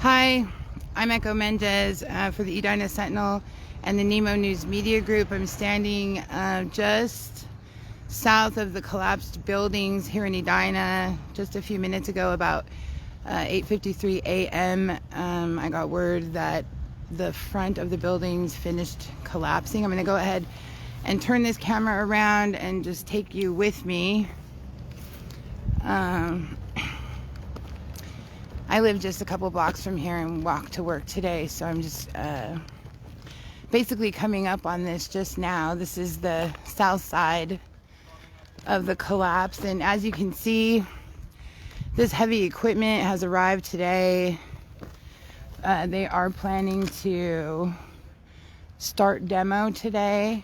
Hi, I'm Echo Menges for the Edina Sentinel and the Nemo News Media Group. I'm standing just south of the collapsed buildings here in Edina. Just a few minutes ago, about 8:53 a.m., I got word that the front of the buildings finished collapsing. I'm going to go ahead and turn this camera around and just take you with me. I live just a couple blocks from here and walk to work today, so I'm just basically coming up on this just now. This is the south side of the collapse, and as you can see, this heavy equipment has arrived today. They are planning to start demo today.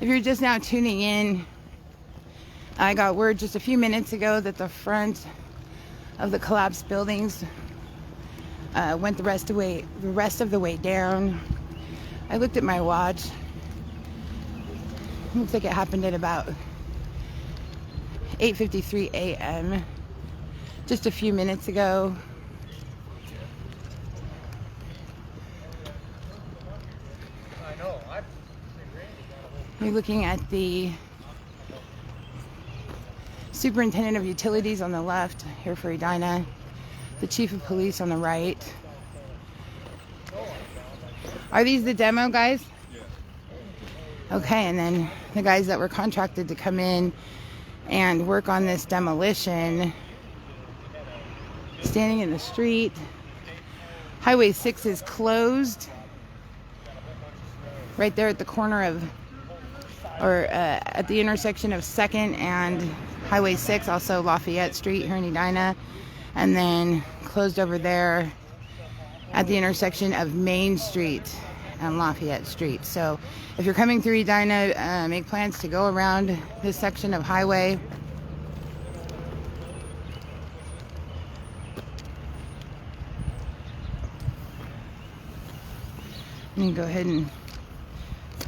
If you're just now tuning in, I got word just a few minutes ago that the front of the collapsed buildings went the rest of the way down. I looked at my watch. Looks like it happened at about 8:53 a.m. just a few minutes ago. You're looking at the Superintendent of Utilities on the left, here for Edina, the Chief of Police on the right. Are these the demo guys? Okay, and then the guys that were contracted to come in and work on this demolition, standing in the street. Highway 6 is closed right there at the corner of, at the intersection of 2nd and Highway 6, also Lafayette Street here in Edina, and then closed over there at the intersection of Main Street and Lafayette Street. So if you're coming through Edina, make plans to go around this section of highway. Let me go ahead and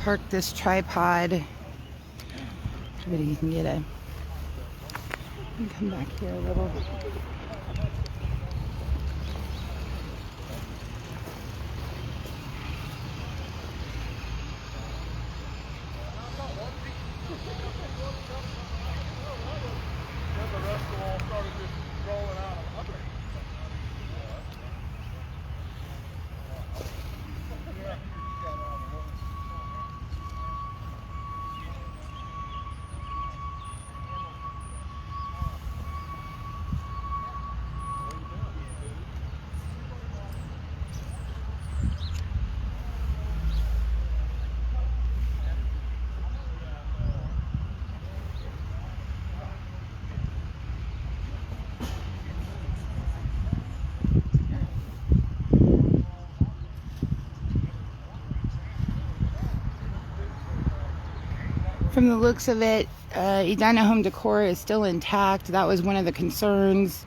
park this tripod. Everybody can get a... Let me come back here a little. From the looks of it, Edina home decor is still intact. That was one of the concerns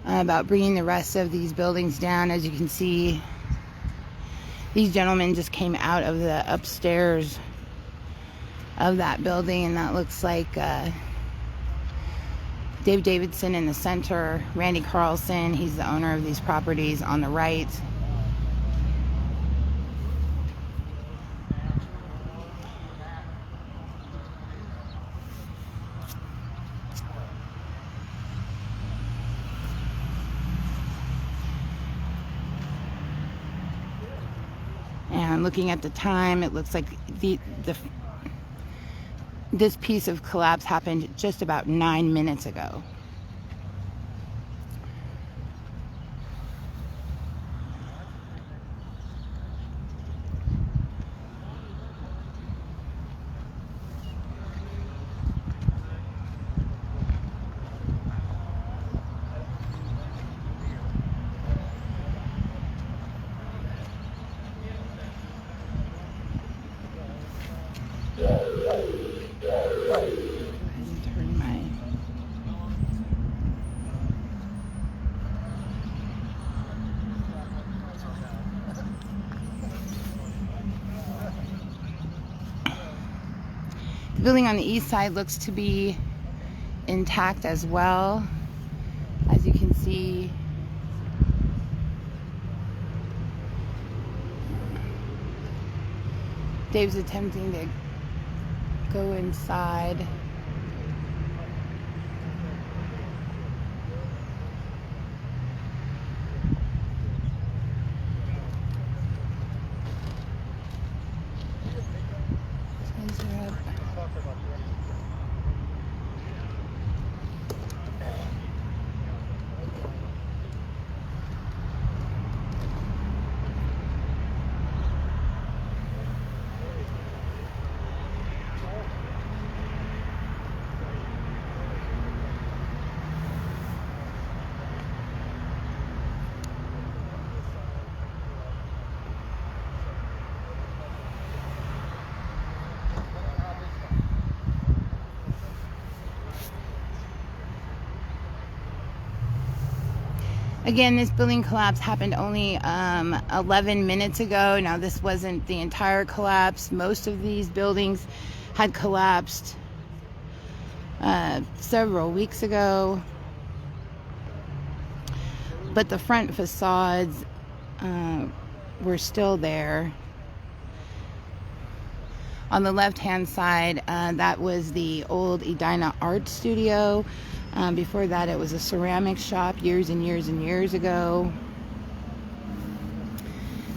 about bringing the rest of these buildings down. As you can see, these gentlemen just came out of the upstairs of that building, and that looks like Dave Davidson in the center, Randy Carlson, he's the owner of these properties, on the right. And looking at the time, it looks like this piece of collapse happened just about 9 minutes ago. Turn my The building on the east side looks to be intact as well, as you can see. Dave's attempting to go inside. Again, this building collapse happened only 11 minutes ago. Now, this wasn't the entire collapse. Most of these buildings had collapsed several weeks ago. But the front facades were still there. On the left-hand side, that was the old Edina art studio. Before that, it was a ceramics shop years and years and years ago.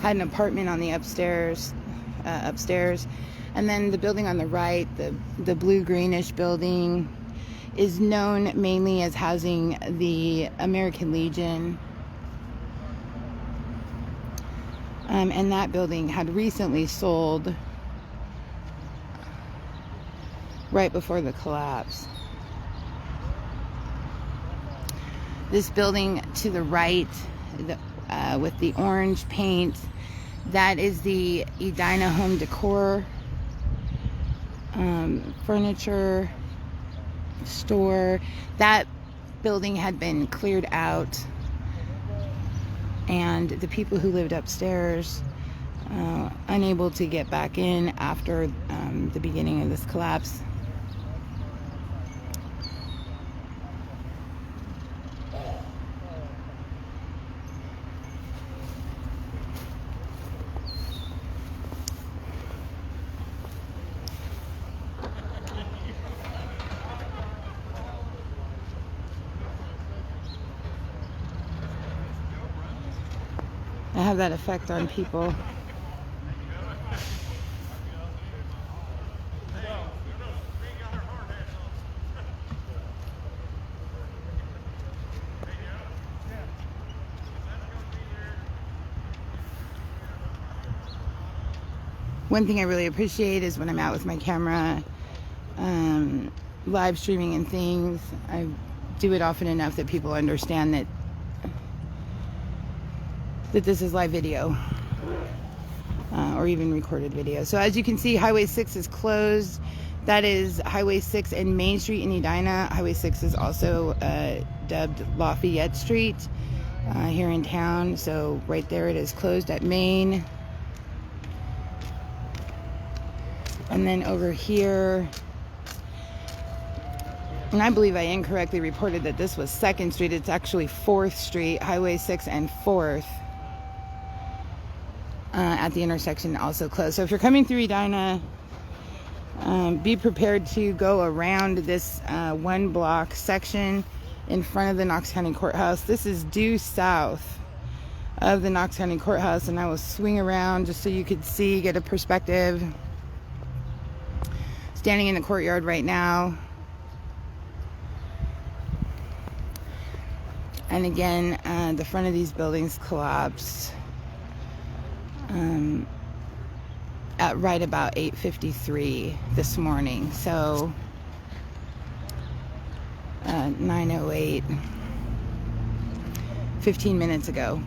Had an apartment on the upstairs. And then the building on the right, the blue-greenish building, is known mainly as housing the American Legion. And that building had recently sold right before the collapse. This building to the right, with the orange paint, that is the Edina Home Decor furniture store. That building had been cleared out, and the people who lived upstairs unable to get back in after the beginning of this collapse. I have that effect on people. One thing I really appreciate is when I'm out with my camera, live streaming and things, I do it often enough that people understand that this is live video, or even recorded video. So as you can see, Highway 6 is closed. That is Highway 6 and Main Street in Edina. Highway 6 is also dubbed Lafayette Street here in town. So right there it is closed at Main. And then over here, and I believe I incorrectly reported that this was 2nd Street. It's actually 4th Street, Highway 6 and 4th. At the intersection also closed. So if you're coming through Edina, be prepared to go around this one block section in front of the Knox County Courthouse. This is due south of the Knox County Courthouse, and I will swing around just so you could see, get a perspective. Standing in the courtyard right now. And again, the front of these buildings collapsed at right about 8:53 this morning. So 9:08, 15 minutes ago.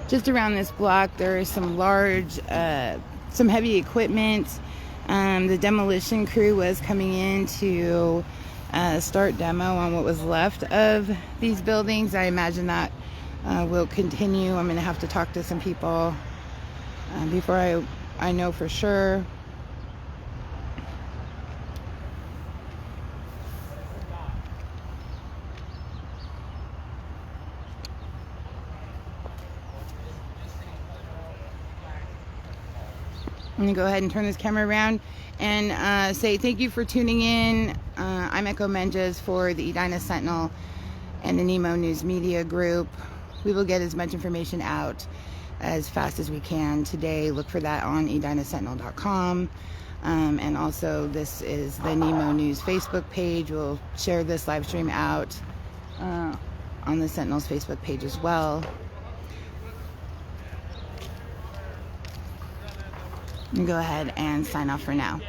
Just around this block, there is some large, some heavy equipment The demolition crew was coming in to start demo on what was left of these buildings. I imagine that will continue. I'm going to have to talk to some people before I know for sure. I'm going to go ahead and turn this camera around and say thank you for tuning in. I'm Echo Menges for the Edina Sentinel and the Nemo News Media Group. We will get as much information out as fast as we can today. Look for that on edinasentinel.com. And also, this is the Nemo News Facebook page. We'll share this live stream out on the Sentinel's Facebook page as well. I'm going to go ahead and sign off for now.